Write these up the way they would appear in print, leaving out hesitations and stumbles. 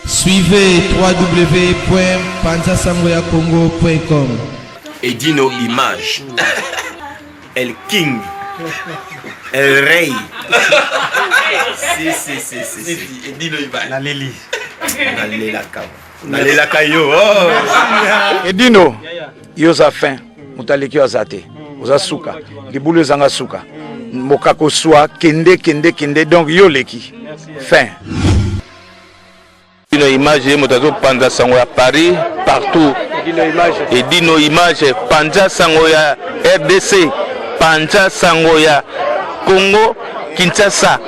Suivez www.panzasangoyacongo.com. Edino Image. El King. El Rey. Si. Edino Image. La Lili. Nalela Kayo. Edino, yoza fin. Mutaleki ozate. Oza suka. Libulu zanga suka. Mokako soa kende donc yoleki. Fin. Edino Image motazo Panza Sango ya Paris partout. Edino Image Panza Sango ya RDC, Panza Sango ya Congo Kinshasa.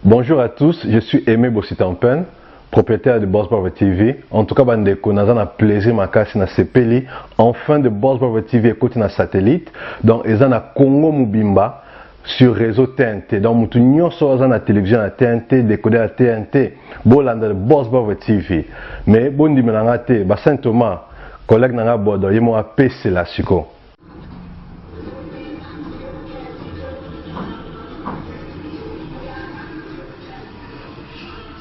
Bonjour à tous, je suis Aimé Bossitampen, propriétaire de Boss Brother TV. En tout cas, bandeko naza na plaisir makasi na sepeli enfin de Boss Brother TV écoute na satellite. Donc eza na Congo Mubimba sur réseau TNT. Donc mutu nyonso aza na télévision na TNT, décodeur à TNT, bolanda de Boss Brother TV. Mais bondi menanga te, ba Saint Thomas, collègue nanga bodo yemo apese la siko.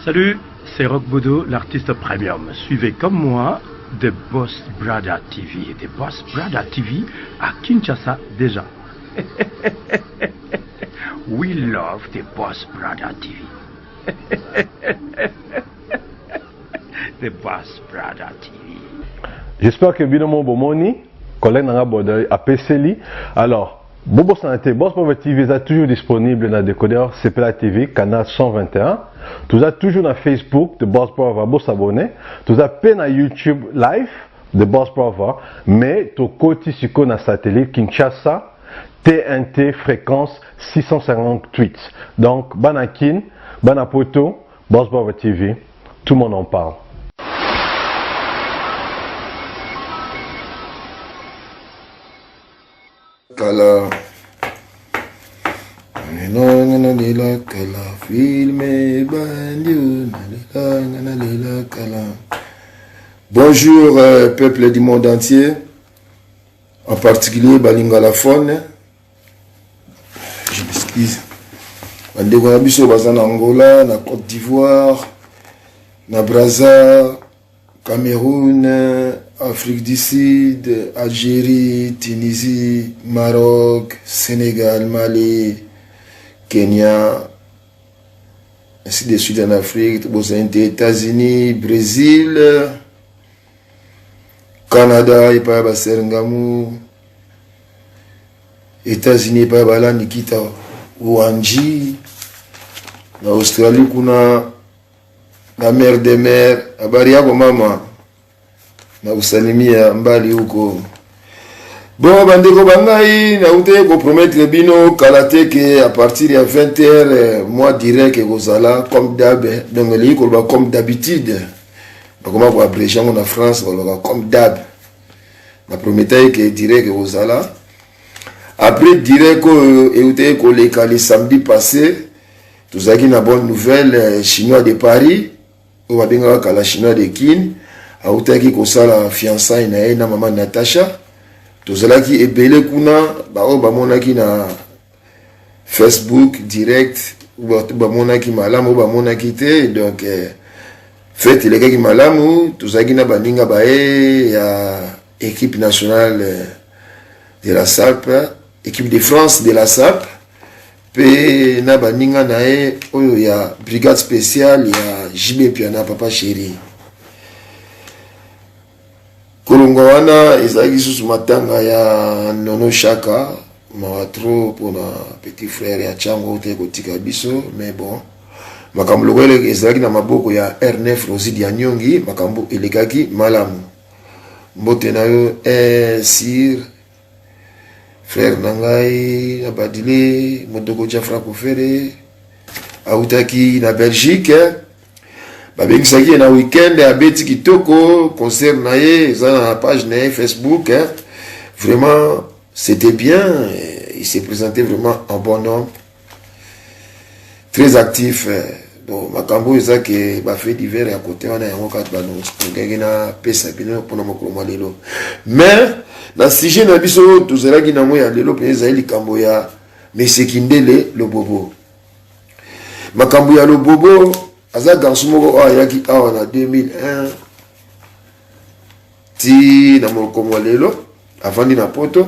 Salut, c'est Rock Bodo, l'artiste premium. Suivez comme moi The Boss Brother TV. The Boss Brother TV à Kinshasa déjà. We love The Boss Brother TV. The Boss Brother TV. J'espère que binomo bomoni, collègue nanga bodo apeseli. Alors, Bobo Santé, Boss Brother TV est toujours disponible dans le décodeur CPLA TV, canal 121. Tout ça toujours dans Facebook de Boss Brother, vous s'abonner. Tout ça peine à YouTube live de Boss Brother, mais tout côté sur le satellite Kinshasa, TNT fréquence 658. Donc, Banakin, Banapoto, Boss Brother TV, tout le monde en parle. Kala kala filme bandio kala. Bonjour peuple du monde entier, en particulier Balingala Faune. Je m'excuse. Bandeko na biso baza na Angola, na Côte d'Ivoire, na Brazza, Cameroun, Afrique du Sud, Algérie, Tunisie, Maroc, Sénégal, Mali, Kenya, ainsi de suite en Afrique, États-Unis, Brésil, Canada, et pas Serengamo, États-Unis, pas Bala Nikita, Wanji, na Australie, kuna la mer des mers, habari yako mama, na usalimia mbali huko. Bon, bandeko bangai, na ute ko promettre bino kalateke à partir de 20h, moi direct que kozala comme d'hab, donc les ko ba comme d'habitude. Ba comment ko abréger en France, ba comme d'hab. Na promettre que direct que kozala. Après direct ko ute ko le samedi passé, tout ça qui na bonne nouvelle chinois de Paris. Ou abinga kala chinois de Kin autaki kosala fiançailles na na maman Natacha tozalaki ebele kuna ba monaki na Facebook direct ba monaki malamu ba monaki te donc fête les gars qui malamu tozalaki na baninga ya équipe nationale de la SAP, équipe de France de la SAP. Pe na baninga nae oyo ya brigade spéciale ya JB Piana papa chéri. Kolongo wana ezaki susu matanga ya Nono Chaka mawatro pour na petit frère ya Chango te kotika biso, mais bon makambo lokwele ezalaki na maboko ya R9 Rosidi ya Nyongi, makambo elekaki malamu. Mbote na yo sir frère Nangai, Abadile, Modoko Jafra Kofere, Aoutaki na Belgique, Babekisaki na week-end, Abeti Kitoko, concert naye, ils ont la page naye Facebook, vraiment, c'était bien, il s'est présenté vraiment en bon homme, très actif, bon makambo eza ke ba fait divers à côté wana yango kat ba no ngenge na pesa bino pona mokolo lelo mais na sujet na biso tozalaki na moya lelo peza likambo ya Monsieur Kindele le bobo makambo ya le bobo aza garçon moko ayaki awa na 2001 ti na mokolo lelo afandi na poto.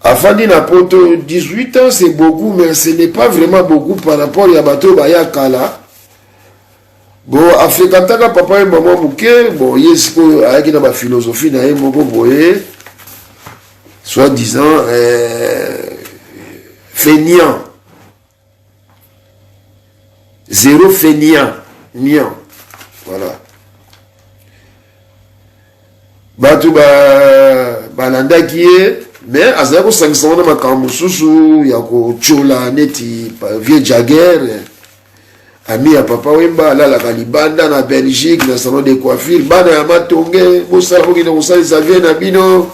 Afandi na poto, 18 ans c'est beaucoup, mais ce n'est pas vraiment beaucoup par rapport à bateau Baya Kala. Bon, Afrikantaka papa et maman mouké, bon, il y a une philosophie na moko boye, soi-disant feignant. Zéro feignant, niant. Voilà. Bateau balanda qui est mais azako sangisana makambo susu ya ko chola neti vieux Jagger ami ya papa Wemba la kalibanda na Belgique na salon de coiffure bana ya matonge bosala ko kina kosala sa vie na bino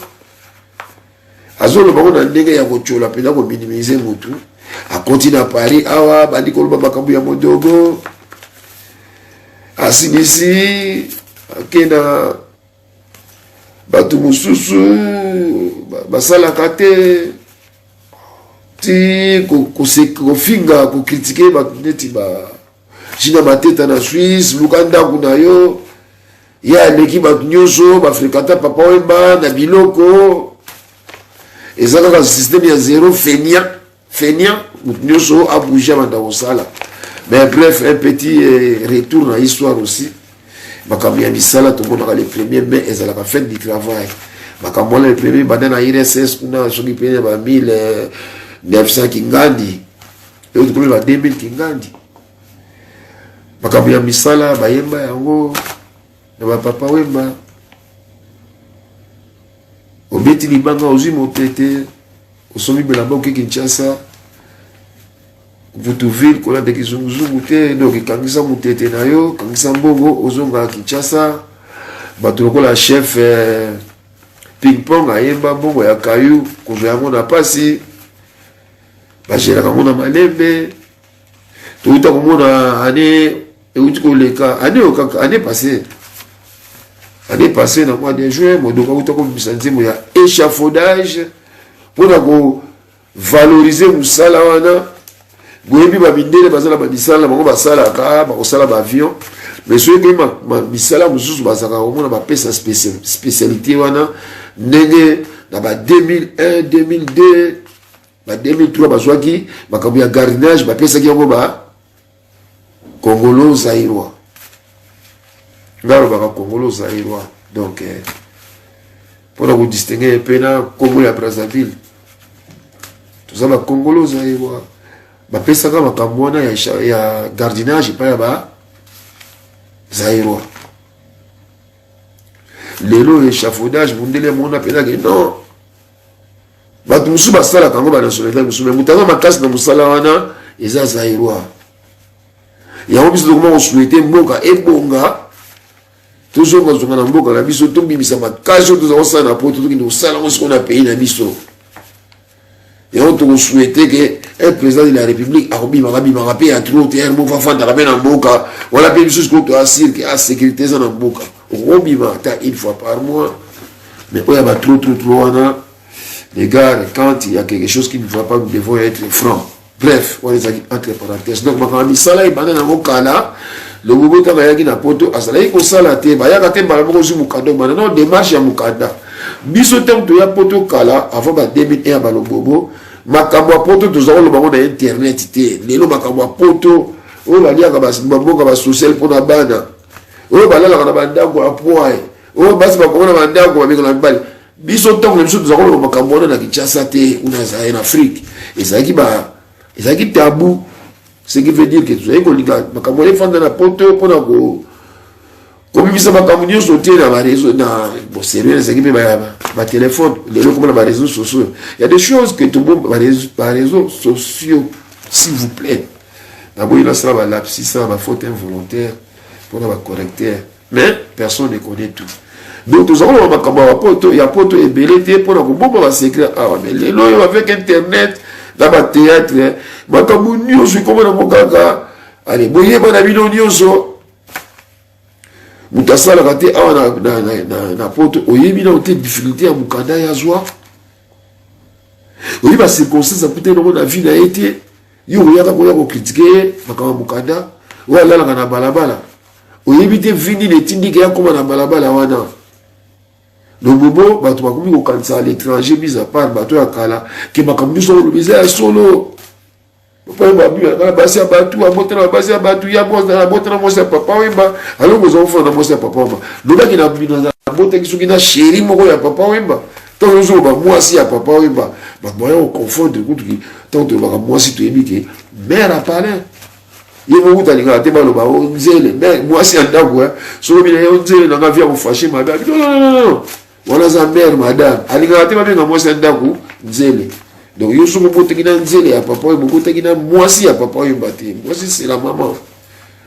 azolo bango na ndenge ya ko chola pena ko minimiser mutu a continue à Paris awa bandi ko loba makambo ya modogo asinisi akena batu mususu basalaka te ti kofinga kokritike bato neti jina mateta na Suisse luka ndako na yo ye aleki bato nyonso bafrekanta papa Wemba na biloko eza kaka système ya zéro feignant moto nyonso abouge banda kosala mais bref un petit retour na histoire aussi makambo ya misala tomonaka le premier mai ezalaka fête du travail makambo le premier banda na IRSS kuna soki pene ba 1900 kingandi et tout ba 2000 kingandi makambo ya misala bayemba yango na ba papa Wemba obeti libanga ozi motete osomi belamba oke Kinshasa Vutuville kola de kizunguzungu te donc kangisa motete na yo kangisa mbongo ozonga Kinshasa bato lokola chef ping pong ayemba mbongo ya kayu kozwa yango na pasi bageraka ngo na malembe touta komona ane euti koleka ane passé na mois de juin modoka uta komisa nzembo ya échafaudage mpona kovalorize mosala wana boyebi bamindele bazala bamisala bango basalaka bakosala baavion mais soki misala mosusu bazalaka komona bapesa spécialité wana ndenge na ba 2001 2002 ba 2003 bazwaki makambo ya gardiennage bapesaki yango ba Congolo Zaïrois ngalo baka Congolo Zaïrois donc mpona kodistingue mpe na Congo ya Brazzaville toza ba Congolo Zaïrois bapesaka makambo wana ya gardiennage epai ya ba Zaïrois lelo échafaudage mundele mona penake non bato mosusu basalaka yango banationalité mosusu me moto aza makasi na mosala wana eza Zaïrois yango biso tokoma kosuete mboka ebonga tozongazonga na mboka na biso tobimisa makasi oyo toza kosala na poto tokende kosala yango sikoyo na pays na biso yango tokosuete ke un président de la république akobimaka mpe ya trop te moko afandaka mpe na mboka wana mpe biso sikoyo toasire ke asécurité eza na mboka okobima ata une fois par mois mais oyo yaba trop wana les gars quand il y a quelque chose qui ne va pas nous devons être francs bref wana ezalaki entre parenthèses donc makambo misala ebanda nango kala lobobo ntango ayaki na poto azalaki kosala te bayaka te mbala moko ozwi mokanda banda non démarche ya mokanda biso ntango toya poto kala avant ba 2001 ya balobobo makambo ya poto toza koloba ngo na internet te lelo makambo ya poto oyo baliaka bamboka basocial mpona bana oyo balalaka na bandako ya poye oyo basi bakongo na bandako babeko na mibali biso ntango na biso toza koloba makambo wana na Kinshasa te una en Afrique ezalaki tabou ce qui veut dire que tozali kolinga makambo efanda na poto mpona komimisa makambo nyonso te na bareseau na sérieux ezalaki mpe batelefone lelo komona bareseau sociaux il y a des choses que bareseau sociaux s'il vous plaît naboyi nasala balapsis na bafaute involontaire mpona bacorrecteur mais personne ne connaît tout donc tozali koloba makambo ya poto ebele te mpona kobomba basecret awa mais lelo oyo avec internet na bathéâtre makambo nyonso ekomona mo kaka allez boye bana bino nyonso mutasala kate awa na poto oyebi na ote difficulté ya mukanda ya zwa oyebi ba circonstance peut-être no na vie na été yo yaka ko yako critiquer makama mukanda wala la na balabala oyebi te vini le tindike ya koma na balabala wana le bobo bato bakomi ko kanisa à l'étranger mis à part bato ya kala ke makambi so lo biza solo papa babu ya basi ya batu abotela basi ya batu ya boza na botela mo sa papa wemba alors vous enfants na mo sa papa wemba loba ki na bino na bote ki suki na chéri moko ya papa wemba tant zo ba moi si ya papa wemba ba moyen on confondre kutu ki tant to ba moi si to ebike mère a parlé yebo utalinga te ba loba o nzele mais moi si anda kwa so lo bina yo nzele na ngavia ko fâcher madame non wala za mère madame alinga te ba benga moi si anda ku nzele. Donc, yo suis beaucoup de nzele à papa, beaucoup de moi si à papa, moi si c'est la maman.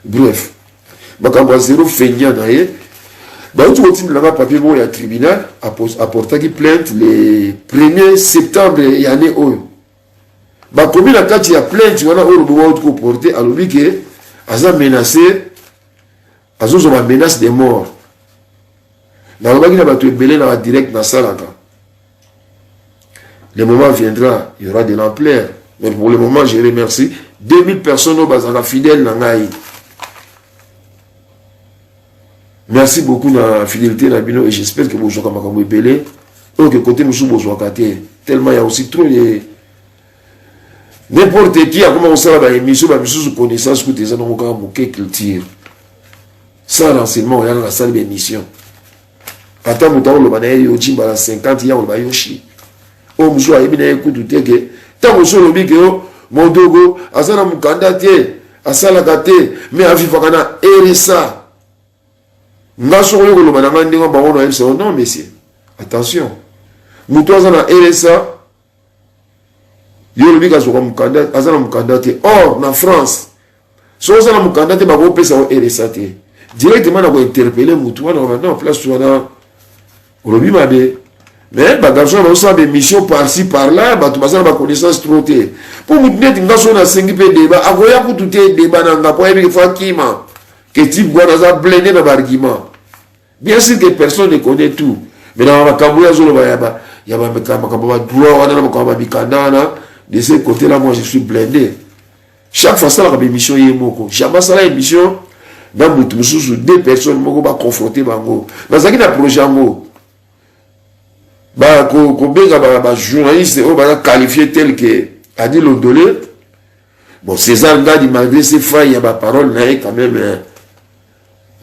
Bref, bakamba zéro feignant naie. Bah, tu continues là-bas, papier bon, il y a tribunal, apporter qui plainte le 1er septembre, il y a année où. Bah, comme il a quand il y a plainte, voilà, où le bois de porter, à l'oubli que, Aza menacé, Azo ont menace de mort. Dans le bas, il a battu belé dans la direct dans Salaka. Le moment viendra, il y aura de l'ampleur. Mais pour le moment, je remercie 2000 personnes au Bazara fidèles Nangaï. Merci beaucoup de la fidélité Nabino et j'espère que vous jouez comme vous belé. Donc côté nous vous jouez tellement il y a aussi trop de n'importe qui a commencé à la émission, la mission de connaissance que des gens ont culture. Sans renseignement, il y a la salle d'émission. Attends, nous avons le manéi au Jimba 50 il y a le Bayoshi. O mzwa yebi na ekutu teke tango solo bike yo mondogo asana mukanda te asala kate me afifaka na RSA ngaso yo koloba na ngandi ngomba ono RSA non monsieur attention mutu asana RSA yo lobika so mukanda asana mukanda te or na France so asana mukanda te bako pesa o RSA te directement na ko interpeller mutu wana non place wana olobi mabe. Mais les garçons ont des missions par-ci, par-là, ils ont des connaissances trop tôt. Pour nous dire que nous avons un débat, il y a tout débat dans le point de vue que type Guanaza blindé dans l'argument. Bien sûr que personne ne connaît tout. Mais dans le Cambouya, il y a un droit, de ce côté-là, moi je suis blindé. Chaque fois, ça, il y a une émission. Jamais ça, une émission, dans deux personnes qui sont confrontées. Dans un projet, bah ko journaliste on va qualifier tel que Adi Londolé. Bon César Ngadi malgré ses failles il y a ma parole là quand même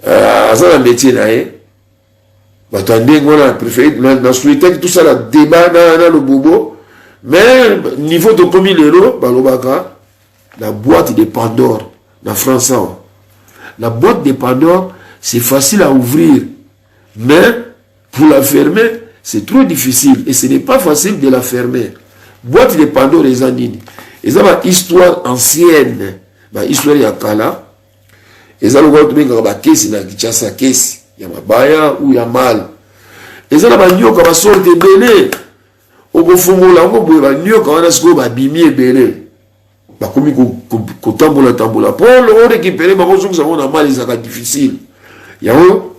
ça un métier là bah attendez on a préféré dans souhaiter tout ça la débat dans le bobo mais niveau de 1000 euros bah l'obaka la boîte de Pandore dans France la boîte de Pandore c'est facile à ouvrir mais pour la fermer c'est trop difficile et ce n'est pas facile de la fermer. Boîte de Pandore les anines. Et ça une histoire ancienne. Bah histoire ya kala. Et ça le voit tout bien quand ba kesi na Kinshasa kesi. Ya mabaya ou ya mal. Et ça ba nyoka ba sorte belé. Oko fungola ngo boye ba nyoka wana siko ba bimi belé. Ba komi ko tambola. Pour le récupérer ba ko ça on a mal ça difficile. Yao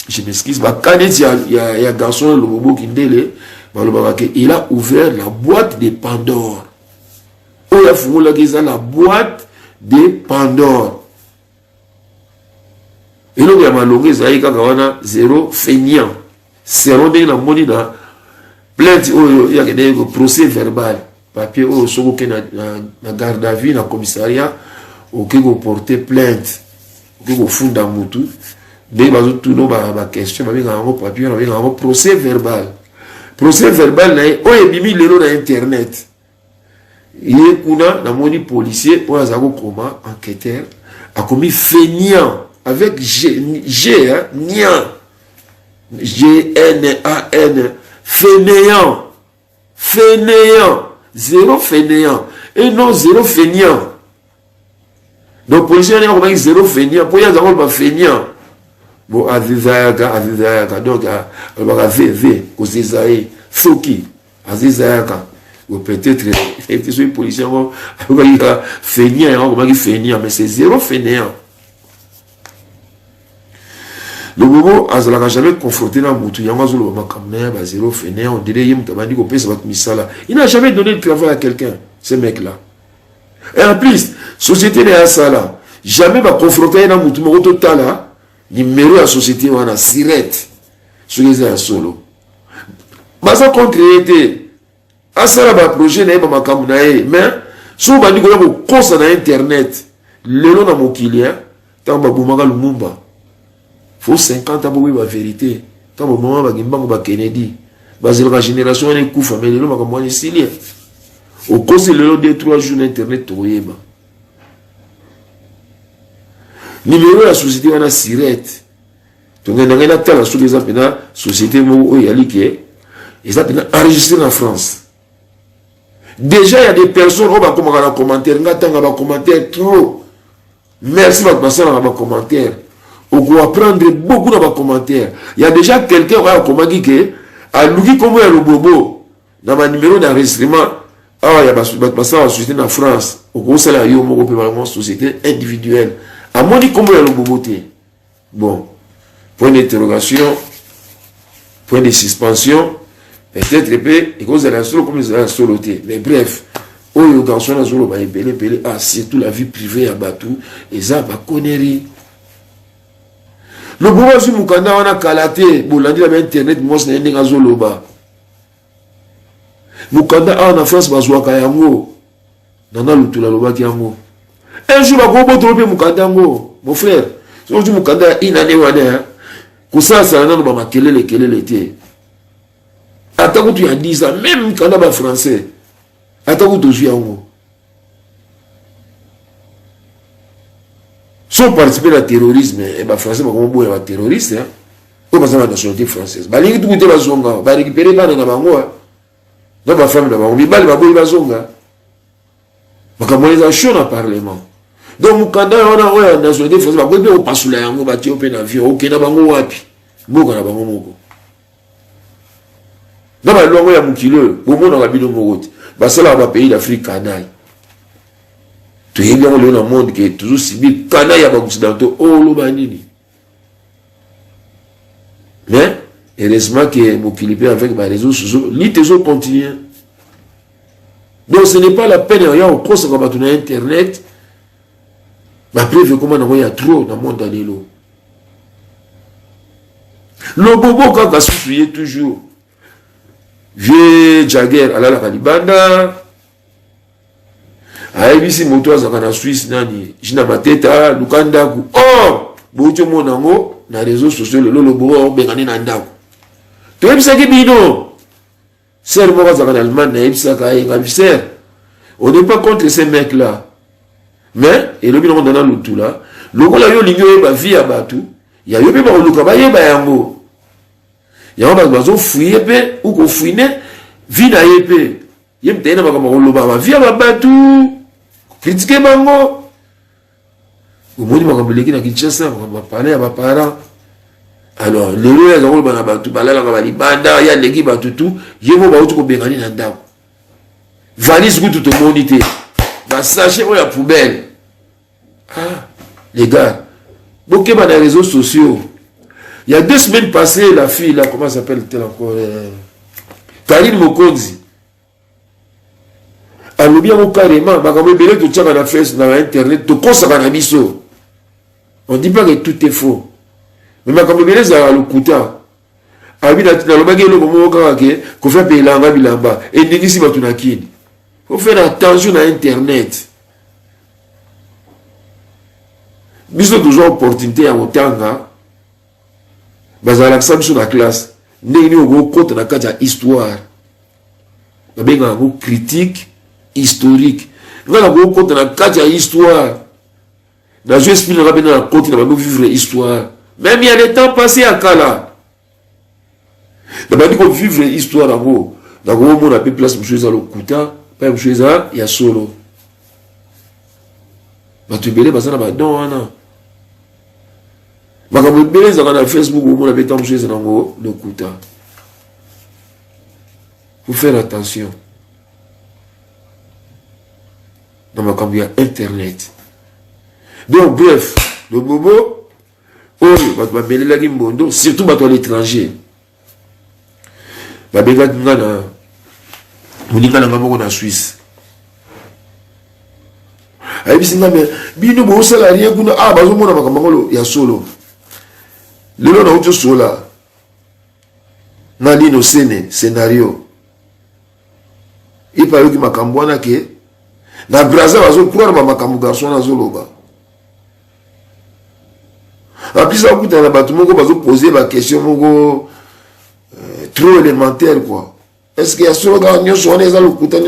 je m'excuse, il y a garçon le bobo qui il a ouvert la boîte de Pandore. Il a fait la boîte de Pandore. Et là, il y a malongé, il y a zéro feignant. C'est un peu la monnaie dans plainte, il y a des procès verbal. Papier, il y a une garde à vue, dans le commissariat, il y a porté plainte. Il y a un fond d'amoutou. Dès que tout le monde a question, il y a un papier, il y a un procès verbal. Procès verbal, il y a 1000 euros dans Internet. Il y a un policier, pour un enquêteur, a commis feignant, avec G-N-A-N, fainéant, zéro fainéant, et non zéro feignant. Donc, policier, il y a zéro feignant, pour y avoir un feignant. Bon, Azizayaka, donc, VV, Ozizaï, Soki, Azizayaka, ou peut-être les policiers vont fainéant, mais c'est zéro fainéant. Le bobo n'a jamais confronté dans Moutou, il a zéro fainéant, on dirait il n'a jamais donné de travail à quelqu'un, ce mec-là. Et en plus, société n'est ça là. Jamais va confronter dans Moutou, mais total là, numéro de la société, on a sirette. Sur les un solo. Baza concrété. À ça là, projet n'est pas ma camouflage. Mais, si on va dire qu'on a sur internet, le nom de mon client, tant que Boumanga Lumumba, faut 50 ans pour la vérité. Tant que Boumanga Gimbango Kennedy, basé la génération est couvre, mais le nom de mon Sicilien. Au cause de l'eau des 3 jours d'internet, Toyeba. Numéro de la société, on a sirette. Donc, on a la société ils ont enregistré en France. Déjà, il y a des personnes qui ont commentaire. Trop. Merci pour passer dans les commentaires. On va apprendre beaucoup dans les commentaires. Il y a déjà quelqu'un qui a commenté que, à l'ouïe comme il y a le bobo, dans mon numéro d'enregistrement, il y a passé dans la société en France. On conseille à la société individuelle. À mon dit comme il y a le bobo. Bon. Point d'interrogation, point de suspension, peut-être et cause de la solo comme ils ont soloté. Mais bref, au garçon la solo va épeler, surtout la vie privée à Batou, et ça va connerie. Le bourgeois sur Moukanda, on a calaté, bon, lundi, la internet, moi, c'est un zoloba. Moukanda, en France, Bazouaka Yango, Nana Lutula Lobaki Yango. Un jour, on va trouver Moukanda Yango, mon frère. Si on dit Moukanda, il n'a pas de ça, ça n'a pas de été. Attends que tu as dit ça, même quand on a français. Attends que tu as dit si on participe au terrorisme, et bien français, on est terroriste. Comment ça va la nationalité française? Bah, les gens qui ont zonga, bah, récupérer pas dans la bango. Dans ma femme, on va la zonga. Donc, on les a chaud dans le Parlement. Donc, quand on a la nationalité française, on va pas sous la yango, on va tirer un avion, ok, na bango wapi. Boka na bango moko. Dans la loi, il y a Moukile, au monde, on a bino morote. Bah, c'est là, on va pays d'Afrique, canaille. Tu es bien dans le monde qui est toujours civil, canaille à l'Occidentaux, oh, l'Obanini. Mais, heureusement que Moukile peut avec les réseaux sociaux, l'ITESO continue. Donc, ce n'est pas la peine, il y a un cours sur Internet. Ma preuve, comment il y a trop dans le monde d'aller l'eau. Le bobo, quand il a soufflé toujours, vieux Jagger, à la Kalibanda, à ABC Motos, à la Suisse, Jina Mateta, Lukanda, oh, Boutio Monango, dans les réseaux sociaux, le bobo, Bengani Nandako. Tu es ça qui bino. C'est le moment en Allemagne, on n'est pas contre ces mecs-là. Mais, et le bilan dans le tout là, le gars là, il y a une vie à Batou, il y a eu un peu de travail, il y a un peu de fouiller, ou qu'on fouille, vie na épée. Il y a un peu de vie à Batou, critiquer Bango. Au moins, il y a un Kinshasa, on va parler à ma parent. Alors, les lois, ils ont un Batou, il y a les bandas, il y a les guides, tout, il y a un peu de Bengani Nandao. Valise, tout le monde était. Sachez où la poubelle. Ah, les gars, beaucoup dans les réseaux sociaux. Il y a 2 semaines passées, la fille, là, comment s'appelle-t-elle encore Karine Mokonzi. Elle bien carrément, dans Internet, on ne dit pas que tout est faux. Mais quand on est dans le Kouta, il faut faire attention à Internet. Nous avons toujours opportunité à Otanga. Nous avons sur la classe. Nous avons côté dans la histoire. Nous avons critique historique. Nous avons côté dans la histoire. Nous avons expliqué dans la côté dans la vivre l'histoire. Même il y a des temps passés à Kala. Nous avons vivre l'histoire d'abord. Nous avons fait place pour choisir le Kouta. Pas chose il y a solo. Ma tu belé parce que na don ana. Ma comme belé ça na Facebook ou mon avait chose dans le Kouta. Faut faire attention. dans ma cambia internet. Donc bref, le bobo, oh, ma belle la gimbondo, surtout à l'étranger. Ma belle la gimbondo, on dit en Suisse. Ayi bisinga me bino bo salarié kuna bazo mona makamangolo ya solo. Lelo na uto sola. Na lino scénario. Ipa yoki makambo wana ke na Brazza bazo croire ba makambo garçon na zoloba. Apisa okuta na batu moko bazo poser ba question moko trop élémentaire quoi. Est-ce que ya solo ga nyonso wana eza lokuta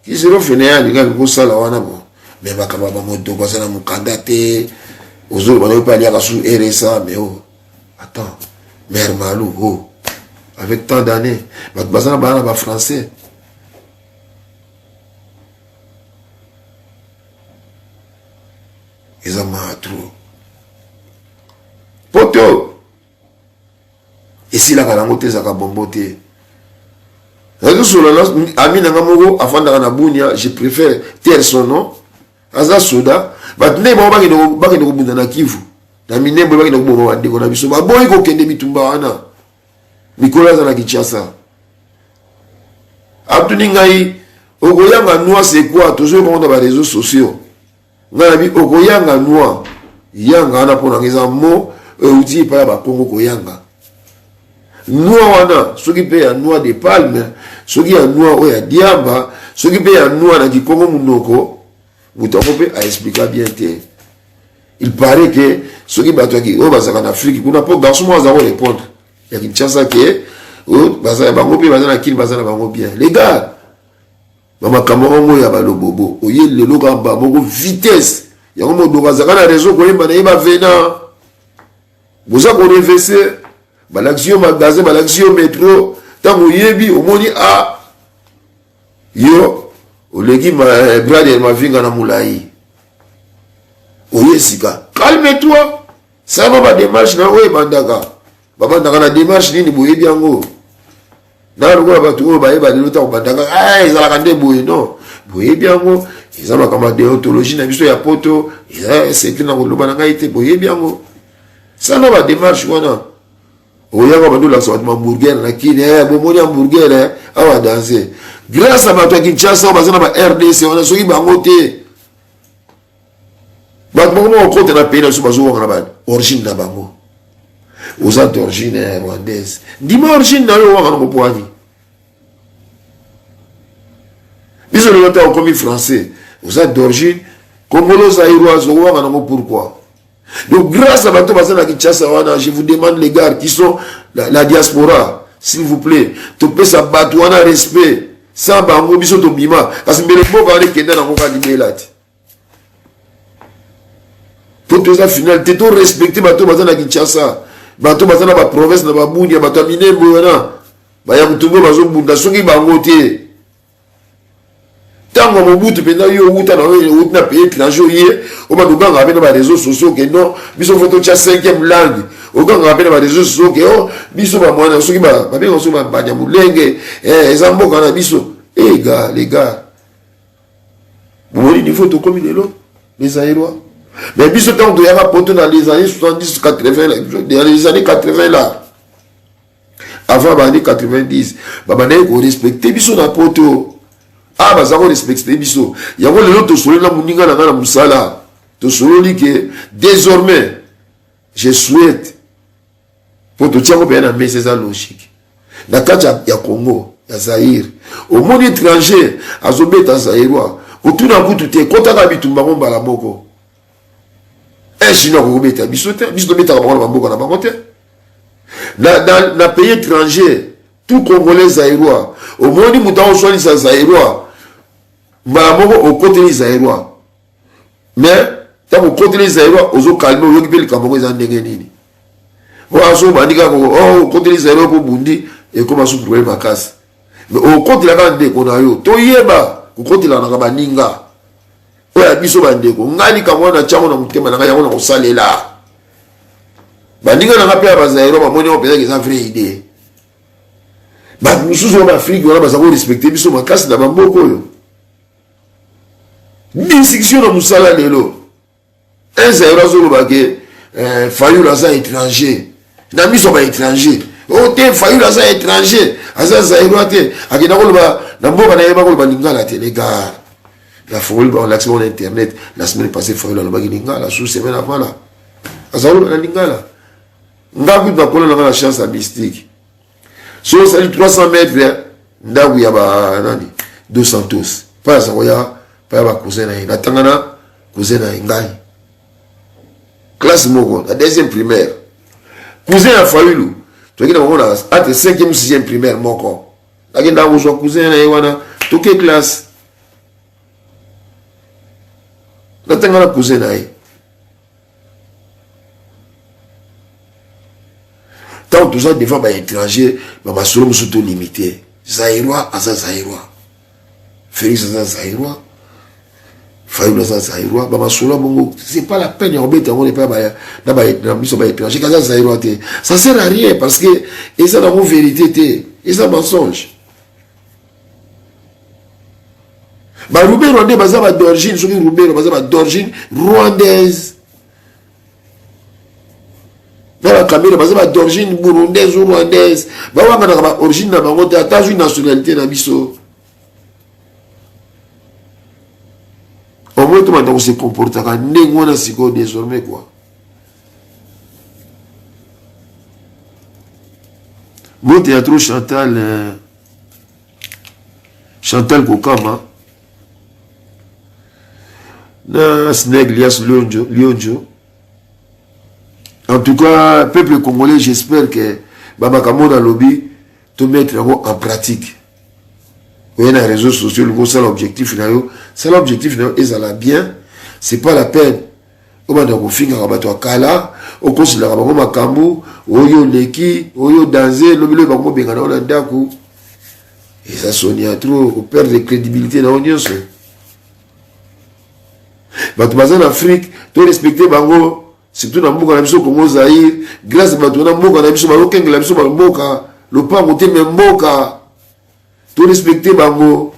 qui se refait à l'égal de Gossala wana bon. Mais makambo ba moto ko sana mukanda te. Ozolo ba pas aller à sous RSA mais oh. Attends. Mère Malou oh. Avec tant d'années, bazana ba français. Ils ont mal trop. Poto. Et si la kalangote zaka bombote. Je préfère taire son nom. Aza soda. Batne ba ba ke bunda na Kivu. Na minembo ba ke bo ba ndeko na biso. Ba boy ko kende bitumba wana. Nicolas na Kinshasa. Abduni ngai okoyanga noa c'est quoi toujours bon dans les réseaux sociaux. Ngana bi okoyanga noa. Yanga na pona ngeza mo uti pa ba Congo koyanga. Noa wana soki pe ya noa de palme, soki ya noa oya diamba, soki pe ya noa na Kikongo munoko, mutako pe a expliquer bien te. Il paraît que soki bato ki o bazaka en Afrique, kuna po garçon mo azako répondre. Ya Kinshasa ke o bazaka bango pe bazana kili bazana bango bien. Les gars, mama kamongo ya balobobo, oye lelo ka ba moko vitesse. Ya ngo do bazaka na réseau ko yemba na yeba vena. Boza ko reverser Balaxio magasin, balaxio métro, tant que yebi, au moni a yo, au legi ma brother ma vinga na moulaï. Oye sika, calme-toi. Ça va pas démarche na oye bandaka. Babandaka na démarche ni boye biango. Na ruko ba tu ba yeba lelo ta bandaka. Ah, ils ala kande boye non. Boye biango, ils ala kama déontologie na biso ya poto, c'est que na koloba na ngaite boye biango. Ça va démarche wana. Oyanga bandu la sorte hamburger na kine bomoni hamburger awa danser grâce à bato Kinshasa bazana ba RDC on a soki bango te bato bango ko te na pays na so bazo ngana ba origine na bango aux origine rwandaise dima origine na yo ngana mo poani biso le lota comme français aux d'origine congolais zaïrois zo ngana mo pourquoi. Donc grâce à bateau bazana Kinshasa wana, je vous demande les gars qui sont la diaspora, s'il vous plaît, to pe sa bateau wana respect, sans bango biso to bima, parce que le mot va aller kenda na moka libelati. Pour tout ça final, te to respecter bateau bazana Kinshasa, bateau bazana ba province na ba bunia, bateau minembo wana, ba ya mutumbo bazo bunda soki bango te. Tango mobutu penda yo uta na pays étranger yé o ba duganga apena ba réseaux sociaux que non biso photo cha 5e langue o ganga apena ba réseaux sociaux que oh biso ba mwana soki ba be ko so ba banya mulenge ezambo kana biso les gars vous voyez niveau photo comme les aérois mais biso tant de yaka poto dans les années 70 80 dans les années 80 là avant les années 90 ba banaye ko respecter biso na poto. Ah, bah ça va respecter biso. Il y a un autre solo na muninga na musala. To solo li que désormais je souhaite pour tout tiens bien mais c'est ça logique. Na kacha ya Congo, ya Zaïre, au monde étranger, azobeta Zaïrois. Pour tout d'un coup tout est content d'habitumba ngomba la moko. Chinois ko beta biso te, biso beta ba moko na bango te. Na pays étranger, tout Congolais Zaïrois, au monde muta soit les Zaïrois. Malamoko au côté des Zaïrois. Mais, tant au côté des Zaïrois, aux autres calmes, aux autres pays, comme ils en dégainent. Voilà, on m'a dit au côté des Zaïrois, pour Bundi, et comment se trouver ma casse. Mais au côté de la bande, qu'on a eu, Toyeba, au côté de la Nagabaninga, où il y a Bisso Bandeko, Nani Kamwana, Chamon, Mutema, on s'allait là. Bandinga n'a pas pu avoir Zaïrois, mais on peut dire qu'ils ont une vraie idée. Mais nous sommes en Afrique, on a respecté Bisso, ma casse, dans Bamboko. discussion na musala lelo un zaïrois zo lobake Fayulu aza étranger na miso ba étranger o te Fayulu aza étranger aza zaïrois te akina koloba na mboka na yeba koloba lingala te les gars la folie on l'accès sur internet la semaine passée Fayulu alobaki lingala sous semaine avant là azalo na lingala ngaku na kola na chance à mystique so ça 300 mètres ndaku ya ba nani 200 pas ça ya pas ba cousin na tangana cousin na ngai classe moko la deuxième primaire cousin a Fayulu tu kina mona ate 5e 6e primaire moko akenda uzwa cousin na wana toke classe la tangana cousin na tant tout ça devant les étrangers ma solo surtout limité zaïrois aza zaïrois Félix aza zaïrois Fayulu aza zaïrois ma solo bongo c'est pas la peine on bête on n'est pas na miso ba étranger kaza zaïrois te ça sert à rien parce que et ça dans vérité te et ça mensonge ba Roubé rwandais baza ba d'origine soki Roubé baza ba d'origine rwandaise la caméra parce que d'origine burundaise ou rwandaise ba wanga na origine na bango te ata une nationalité na biso au moins tout le monde se comporte comme ndenge na siko désormais quoi bon théâtre Chantal Kokama na Sneg Lias Lionjo. En tout cas, peuple congolais, j'espère que Baba Kamona lobby tout mettre en pratique. Vous voyez, dans les réseaux sociaux, c'est l'objectif. C'est l'objectif, et ça l'a bien. C'est pas la peine. Au moment où on finit à battre Kala, au consulat à Bama Kambu, Oyo Leki, Oyo Danzé, le milieu Bama Bengana, on a d'acoup. Et ça sonne à trop, on perd de crédibilité dans l'Union. Bah, tu vas en Afrique, tu respectes Bango. Surtout dans le monde comme Zaïre, grâce à Batouna, le monde le pas côté même Moka, tout respecter Bango.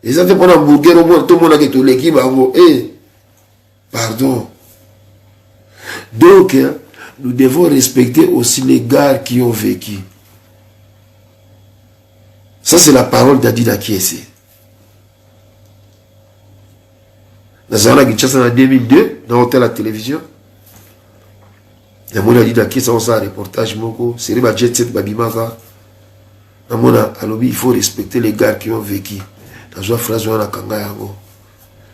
Et ça, c'est pour un hamburger, au moins, tout le monde a été l'équipe Bango. Eh, pardon. Donc, nous devons respecter aussi les gars qui ont vécu. Ça, c'est la parole d'Adida Kiese. Dans Zana Kinshasa en 2002, dans l'hôtel à la télévision, namona Adida Kiese on sa reportage moko, c'est le jet set babimaka. Namona alobi il faut respecter les gars qui ont vécu. Dans une phrase on a kanga yango.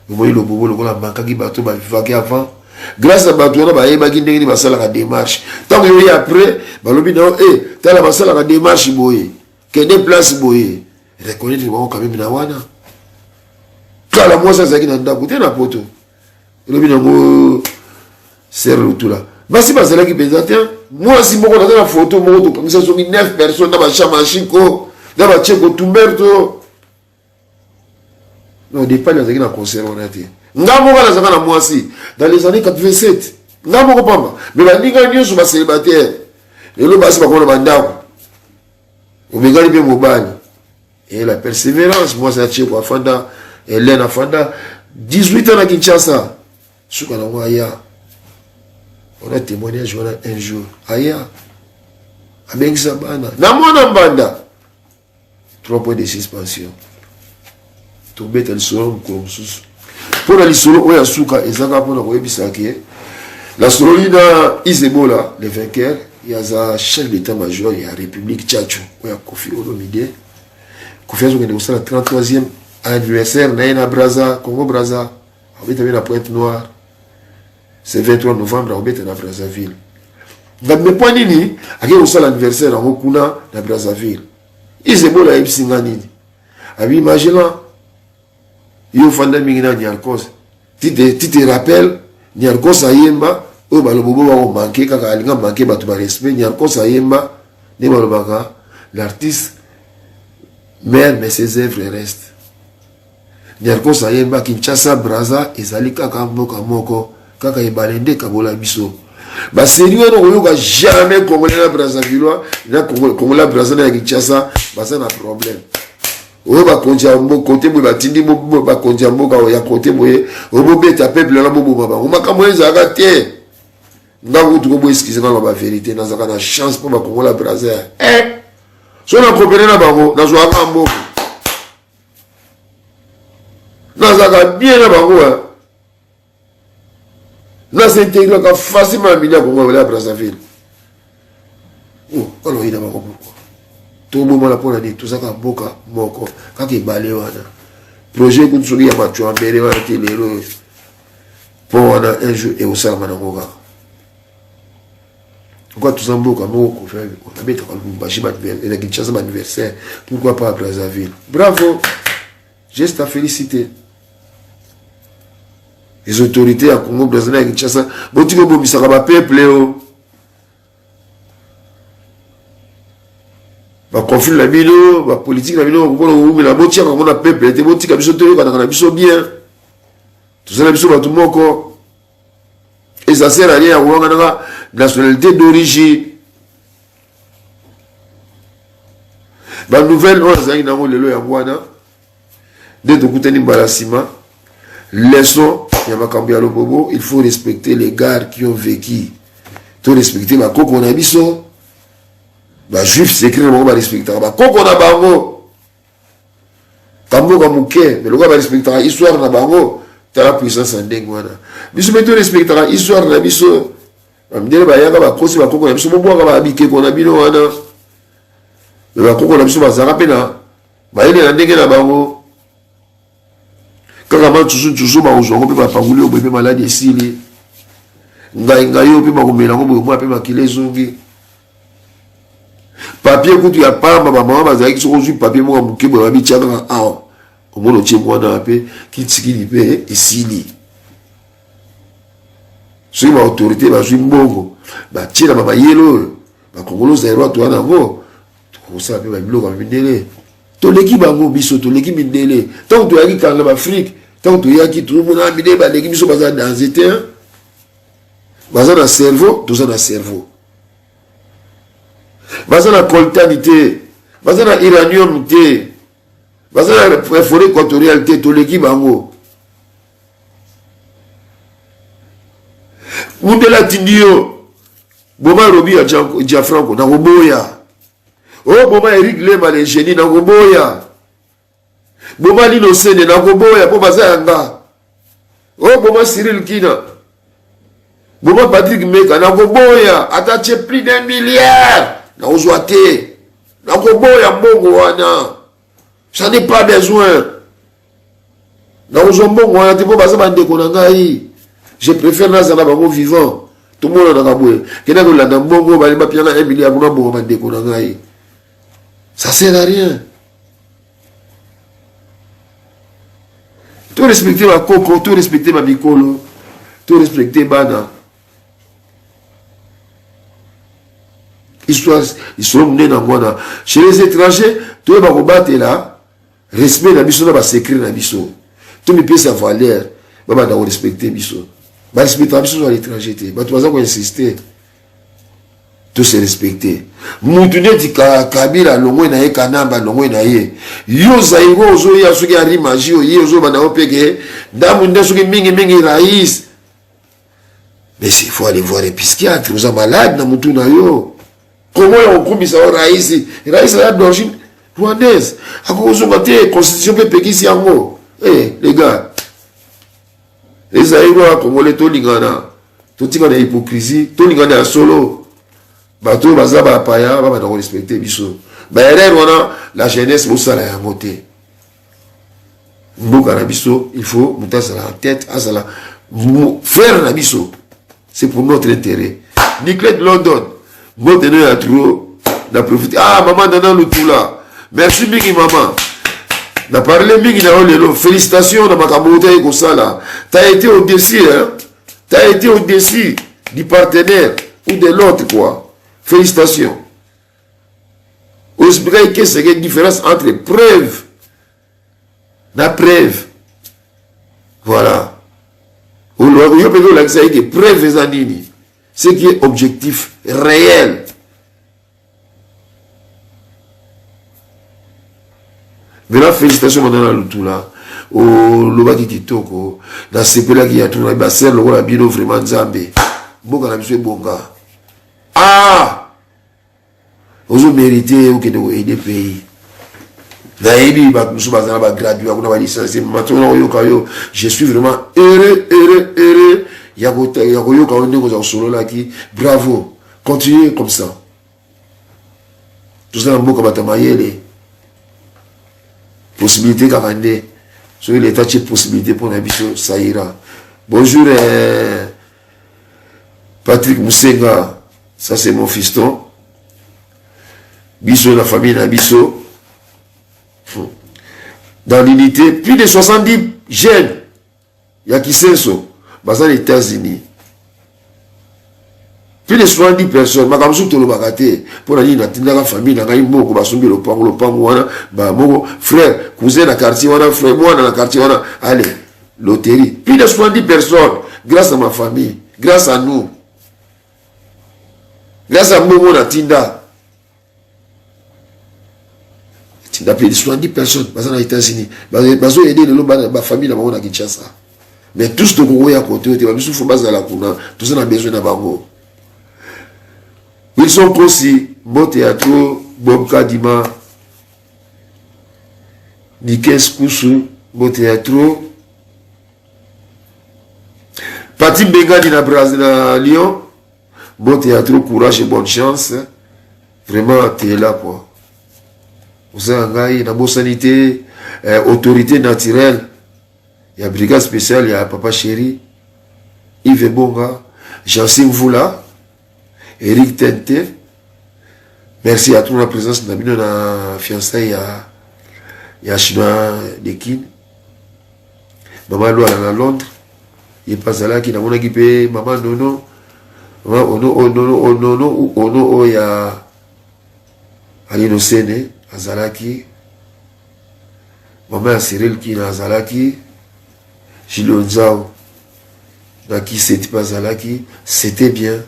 Moi le bobo le la banka qui bateau ba vivaki avant. Grâce à bateau na ba yeba ki ndenge ni basala la démarche. Tant que après, balobi non tala basala la démarche boye. Que des places boye. Reconnaître quand même na wana. Kala moi ça zaki na ndako te na poto. Lobi nango serre tout là. Basi basala ki bezate moi si moko na la photo moko to comme ça 9 personnes na ba chama chiko na ba cheko tumberto. Non dépend de la concert on a été. Ngamo kana zaka na moi si dans les années 87. Ngamo ko pamba. Mais la ninga nyoso ba célibataire. Et le basi ba ko na bandako. Omegali bien mobile. Et la persévérance, moi c'est Tcheko Afanda, Hélène Afanda, 18 ans à Kinshasa. On a témoignage un jour. Aya. Avec Sabana. Namona Banda. 3 points de suspension. Tombé tel solo comme sous. Pour la solo, on a souka et zaka pour la webisaki. La solina Isebola, le vainqueur. Il y a un chef d'état-major, il y a la République Tchatchou, il y a Kofi Olomide. Kofi Olomide, c'est le 33e anniversaire, Naïna Braza, Congo Braza, on est à la Pointe-Noire. C'est 23 novembre, on est à Brazzaville. Dans mes points nini, il y a l'anniversaire en Okuna, à Brazzaville. Isebola, il y a un Abi, imagine, il y a un fanda mingina Niarkos. Tu te rappelles, Niarkos Ayemba, oh bah le bobo va manquer quand il a manqué bah tu vas respect ni encore ça yemba ne malobaka l'artiste mais ses œuvres restent ni encore ça yemba Kinshasa Braza ezali kaka mboka moko kaka ebalende kabola biso ba sérieux no yoka jamais congolais na Brazzaville na congolais Braza na Kinshasa ba ça na problème oyo bakonzi ya côté boye batindi bakonzi ya mboka ya côté boye oyo bobeta peuple na boboma bango makambo ezalaka te ngango tuko boye eskize nga ba vérité nazalaka na chance mpo bakongola Brazzaville so na kopene na bango nazwaka mboka nazalaka bien na bango nasintégraka facilement na mini ya Congo ya Brazzaville alors ina bango pourquoi tobomana mpo na nini tozalaka mboka moko kaka ebale wana projet kutu soki ya matwambere wana te lelo mpo wana un jour ekosalama nango kaka pourquoi toza mboka moko abetaka Lubumbashi na Kinshasa baanniversaire pourquoi pas à Brazzaville bravo geste à féliciter les autorités à Congo Brazzaville na Kinshasa botiki obomisaka bapeuple baconflit na bino bapolitique na bino mpona koumela botiaka ngo na peuple te botika biso te oyokana na biso bien tozala biso bato moko et ça sert à rien ya kowanganaka nationalité d'origine banouvelle oyo azalaki nango lelo yango wana nde tokutani mbala nsima leçon ya makambo ya lobobo il faut respecter les gars qui ont vécu to respecter bakoko na biso bajuif secret na bango barespectaka bakoko na bango kamboka moke me lokola barespectaka histoire na bango tala puissance ya ndenge wana biso mpe torespectaka histoire na biso bamidele bayaka bakosi bakoko na biso bobwaka babikeko na bino wana me bakoko na biso bazalaka mpe na bayele na ndenge na bango kaka matusu bakozwango mpe bapanguli oyo boye mpe maladi esili ngai oyo mpe bakomelango boye mwa mpe makila ezongi papier kutu ya pamba bamama bazalaki soki ozwi papier moko moke boye babitiakaka awa omona otie mwana mpe kitikili mpe esili soki baautorité bazwi mbongo batie na bamayele oyo bakongolo zairwa toya nango tokosala mpe babiloko ya mindele toleki bango biso toleki mindele ntango toyaki kanga baafrike ntango toyaki tozomona mindele baleki biso baza danger te baza na cerveau toza na cerveau baza na coltani te baza na uranium te baza na forêt équatoriale te toleki bango mundele atindi yo boma robi ya Gianfranco nakoboya o boma Eric Lema le génie nakoboya boma Lino Sene nakoboya mpo baza yanga o boma Cyril Kina boma Patrick Meka nakoboya ata tie plus d'1 milliard nakozwa te nakoboya mbongo wana ça n'est pas besoin nakozwa mbongo wana te mpo baza bandeko na ngai je préfère nazala bango vivant tomonanaka boye kenda kolanda mbongo balemba piana 1 milliard kuna mbongo bandeko na ngai ça sert à rien to respecter bakoko to respecter bamikolo to respecter bana histoire monene yango wana chez les étrangers toyeba kobatela respect na biso na basekret na biso tomipesa valeur babanda korespecte biso barespectaka biso na l'étranger te bato baza koinsiste tose respecte mutu neti kabila longwe na ye kanamba longwe na ye yo zairo ozoya soki arimagi oye ozobanda yo peke ndambu nde soki mingi rais mais il faut aller voir les psychiatres oza malade na mutu na yo Comment on commis ça au Raïs est d'origine rwandaise. À cause de la constitution ici en haut. Eh, les gars. Les Aïrois, comme les Tolingana, tout le monde a hypocrisie, tout le monde a solo. Bateau, Bazaba, Paya, va respecter Bisso. La jeunesse, vous savez, la montée. Mboka Bisso, il faut monter la tête, faire la Bisso. C'est pour notre intérêt. Nicolas de London. Bon, tenez à trop, n'a profité. Ah, maman, dans le tout là. Merci, Miki, maman. N'a parlé, Miki, félicitations, dans ma camouflage et comme ça là. T'as été au-dessus, hein. T'as été au-dessus du partenaire ou de l'autre, quoi. Félicitations. Vous expliquez que c'est une différence entre preuve et preuve. Voilà. Vous pouvez dire que preuve et zanini. Ce qui est objectif réel. Maintenant, félicitations maintenant le tout là. Au Lobaki Kitoko, dans ce pays-là qui a tourné, bah, c'est le roi Bino vraiment Zambé. Bon, quand on a Bonga. Ah! Vous avez mérité, vous avez aidé le pays. Je suis vraiment heureux. Bravo. Continuez comme ça. Tout ça, possibilité qu'avant sur l'état de possibilité pour l'habitude, ça ira. Bonjour, Patrick Moussenga, ça c'est mon fiston. Bisso, la famille Nabisso. Dans l'unité, plus de 70 jeunes. Il y a qui sait ça. Dans les États-Unis. Plus de 70 personnes. Je suis tout le bagate. Pour la famille, frère, cousin dans le quartier, frère, moi dans le quartier. Allez, loterie. Plus de 70 personnes. Grâce à ma famille. Grâce à nous. Grâce à Momo Natinda. D'après 70 personnes, dans les États-Unis, ils ont aidé la famille dans la Kinshasa. Mais tout ce que vous voyez à côté, tout ça a besoin d'un bango. Ils sont aussi Bon Théâtre, Bob Kadima, Nikes Koussou, Bon Théâtre, Pati Bengadi dans Lyon, Bon Théâtre, courage et bonne chance. Vraiment, tu es là, quoi. Vous avez une bonne sanité, autorité naturelle. Il y a brigade spéciale, il y a Papa Chéri, Yves Bonga, Jansim Voula, Eric Tente. Merci à toute la présence de la fiançaille, il y a Chinois Dekin. Maman Loa à Londres, il n'y a pas là qui n'a pas équipé, Maman Nono, Ono, il y a Alino Sene. Azalaki, maman Cyril qui na Azalaki, Gilonzao, qui c'était pas Azalaki, c'était bien.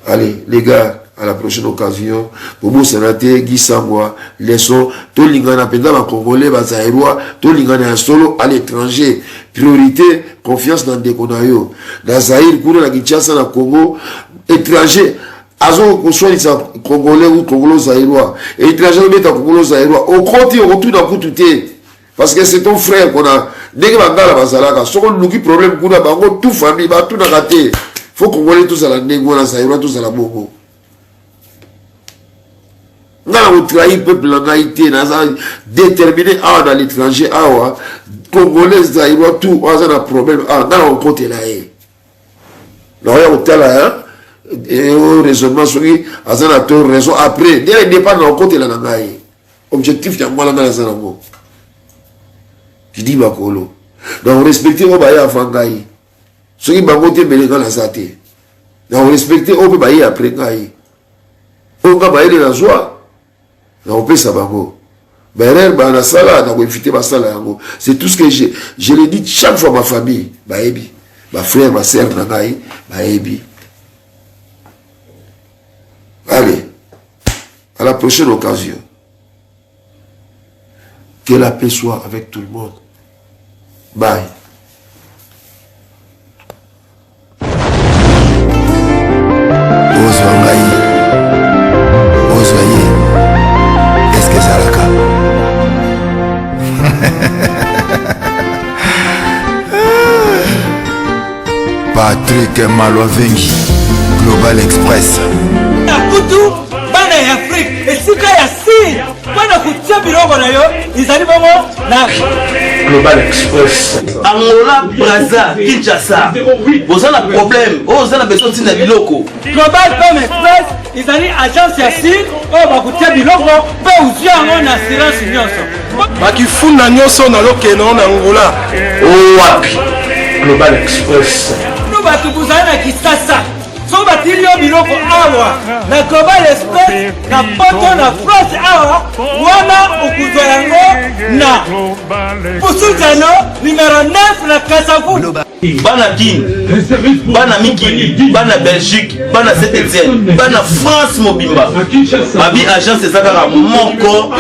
Allez, les gars, à la prochaine occasion, pour vous sénateur, Guy Sangwa, leçon, tout l'ingana pendant la Congolais, Bazaïrois, tout l'ingana solo à l'étranger, priorité, confiance dans des Konayo, dans Zahir, pour la Kinshasa, dans Congo, étranger. Azo kuswali sa Congolais ou Congolais zaïrois. Et étranger met en Congolais zaïrois. Au côté, au retour dans tout. Parce que c'est ton frère qu'on a. Dès que Bangala Bazalaka, si on a un problème, qu'on a bango, tout famille, tout n'a raté. Faut Congolais tous à la négo, à zaïrois, tous à la bogo. On a trahi le peuple en Haïti, on a déterminé dans l'étranger, Congolais zaïrois, tout, on a un problème, on a un côté là. Là, on a là, et au raisonnement sur lui, à un raison après, dès le départ, on a un côté là. Objectif, il y a moi là, qui dit Bakolo. Donc, respecter au bail avant Gaï. Ceux qui bangote Bélégan la Zate. Donc, respecter au bail après Gaï. On va bailler la joie. Donc, on peut ça bango. Ben, on a ça là, on a évité ma salle. C'est tout ce que je l'ai dit chaque fois à ma famille. Baébi. Ma frère, ma soeur, Nagaï. Baébi. Allez. À la prochaine occasion. Que la paix soit avec tout le monde. Bye. Qu'est-ce que ça la Patrick Malovengi, Global Express. Nakutu, bana ya Afrique, esika ya si, bana kutia biloko na yo, izali bongo na Global Express. Angola, Brazza, Kinshasa. Vous avez un problème, vous avez besoin de biloko. Global Express, izali agence ya si, ba kutia biloko, ba uzia ngo na assurance nyonso. Bakifuna nyonso na lokeno na Angola. Wapi? Global Express. Nous battu buzana Kinshasa. so batili yo biloko awa na Global Express na poto na France awa wana okuzwa yango na Pusutano numéro 9 na Kasavu. Bana King, Bana Mikili, Bana Belgique, Bana Saint-Etienne, Bana France Mobimba. Babi agence ezaka moko.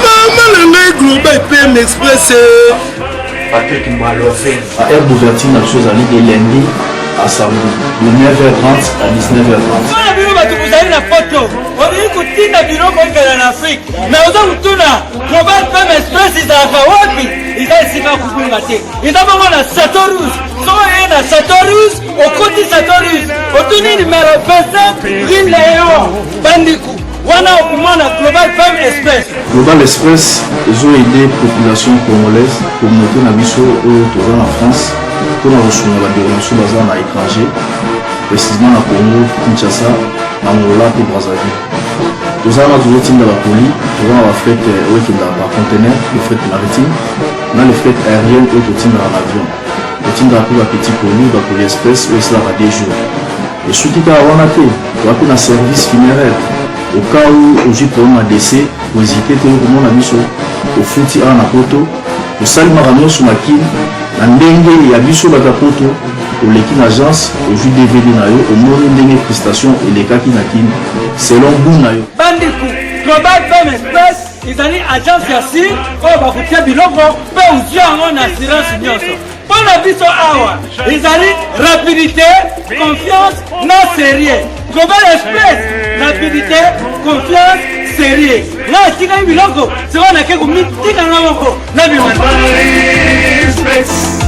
Maman le Global PM Express. Patrick Malofé. À air d'ouverture la chose à l'île de lundi à samedi de 9h30 à 19h30. Voilà bino batu kuzali na photo. Odi kutinda bino kwa na Afrique. Na uza kutuna Global PM Express izaka wapi? Izasika kubunga te. Izabongo na Satorus. Soye na Satorus, okoti Satorus. Otuni numéro 25 Rinleo Bandiku. Wana okumana Global PM Express. Global Express, ils ont aidé la population congolaise, communauté na biso autour en France, pour la recherche de la développement basée à l'étranger, précisément à Congo, Kinshasa, Angola et Brazzaville. Nous avons toujours été dans la police, nous avons la fret dans conteneur, le fret maritime, nous avons le fret aérien et le dans l'avion. Le team dans la petit colis, dans la Express, où cela va des jours. Et ce qui est à Wanate, nous avons un service funéraire. Au cas où j'ai problème à décès, vous hésitez tout le monde à biso, au fouti à la poto, au salimaranon sur ma kin, la ndenge ya biso bata poto, au l'équipe agence, au jus DVD na yo, au monde ndenge prestation et les cas qui na kin, selon vous na yo. Bandiku, Global PM Express, ils ont agence yasi, oh bah foutia biloko, pe uzi en assurance nyonso. Pour la biso awa, ils ont rapidité, confiance, non sérieux. Global Express, rapidité, confiance, sérieux. Là, si vous avez un biloko, c'est qu'on a quelque chose de